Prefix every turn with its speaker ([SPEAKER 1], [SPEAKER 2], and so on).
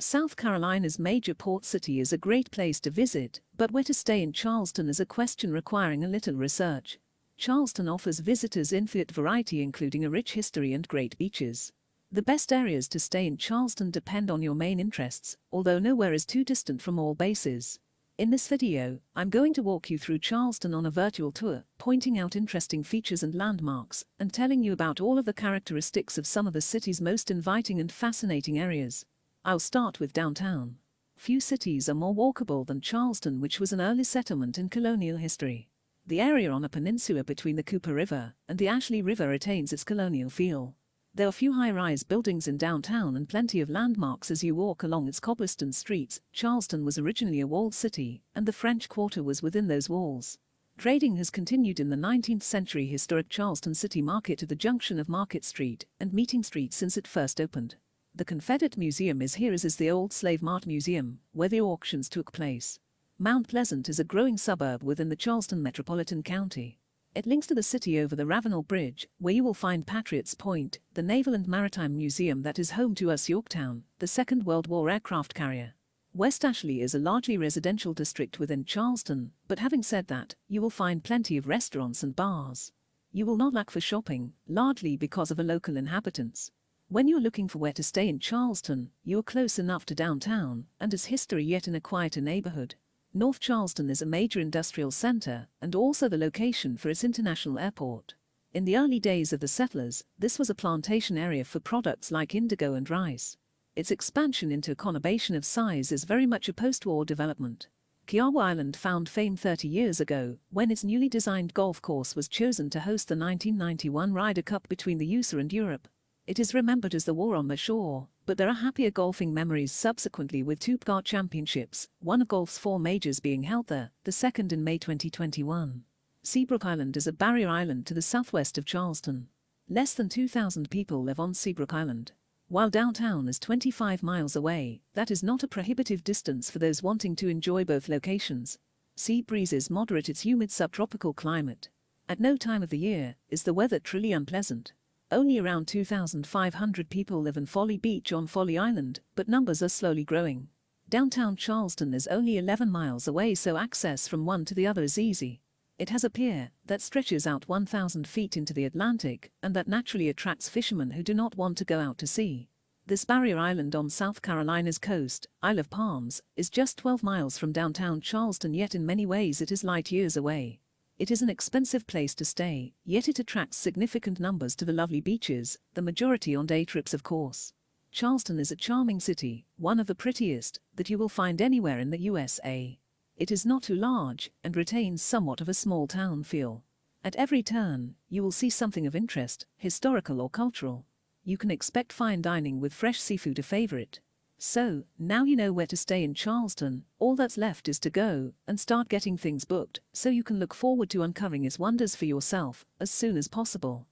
[SPEAKER 1] South Carolina's major port city is a great place to visit, but where to stay in Charleston is a question requiring a little research. Charleston offers visitors infinite variety, including a rich history and great beaches. The best areas to stay in Charleston depend on your main interests, although nowhere is too distant from all bases. In this video, I'm going to walk you through Charleston on a virtual tour, pointing out interesting features and landmarks, and telling you about all of the characteristics of some of the city's most inviting and fascinating areas. I'll start with downtown. Few cities are more walkable than Charleston, which was an early settlement in colonial history. The area on a peninsula between the Cooper River and the Ashley River retains its colonial feel. There are few high-rise buildings in downtown and plenty of landmarks as you walk along its cobblestone streets. Charleston was originally a walled city, and the French Quarter was within those walls. Trading has continued in the 19th century historic Charleston City Market at the junction of Market Street and Meeting Street since it first opened. The Confederate Museum is here, as is the old Slave Mart Museum, where the auctions took place. Mount Pleasant is a growing suburb within the Charleston metropolitan county. It links to the city over the Ravenel Bridge, where you will find Patriots Point, the Naval and Maritime Museum that is home to US Yorktown, the Second World War aircraft carrier. West Ashley is a largely residential district within Charleston, but having said that, you will find plenty of restaurants and bars. You will not lack for shopping, largely because of the local inhabitants. When you're looking for where to stay in Charleston, you are close enough to downtown and its history, yet in a quieter neighborhood. North Charleston is a major industrial center and also the location for its international airport. In the early days of the settlers, this was a plantation area for products like indigo and rice. Its expansion into a conurbation of size is very much a post-war development. Kiawah Island found fame 30 years ago when its newly designed golf course was chosen to host the 1991 Ryder Cup between the USA and Europe. It is remembered as the war on the shore, but there are happier golfing memories subsequently with two PGA championships, one of golf's 4 majors being held there, the second in May 2021. Seabrook Island is a barrier island to the southwest of Charleston. Less than 2,000 people live on Seabrook Island. While downtown is 25 miles away, that is not a prohibitive distance for those wanting to enjoy both locations. Sea breezes moderate its humid subtropical climate. At no time of the year is the weather truly unpleasant. Only around 2,500 people live in Folly Beach on Folly Island, but numbers are slowly growing. Downtown Charleston is only 11 miles away, so access from one to the other is easy. It has a pier that stretches out 1,000 feet into the Atlantic, and that naturally attracts fishermen who do not want to go out to sea. This barrier island on South Carolina's coast, Isle of Palms, is just 12 miles from downtown Charleston, yet in many ways it is light years away. It is an expensive place to stay, yet it attracts significant numbers to the lovely beaches, the majority on day trips of course. Charleston is a charming city, one of the prettiest that you will find anywhere in the USA. It is not too large and retains somewhat of a small town feel. At every turn, you will see something of interest, historical or cultural. You can expect fine dining with fresh seafood a favorite. So, now you know where to stay in Charleston. All that's left is to go and start getting things booked, so you can look forward to uncovering its wonders for yourself as soon as possible.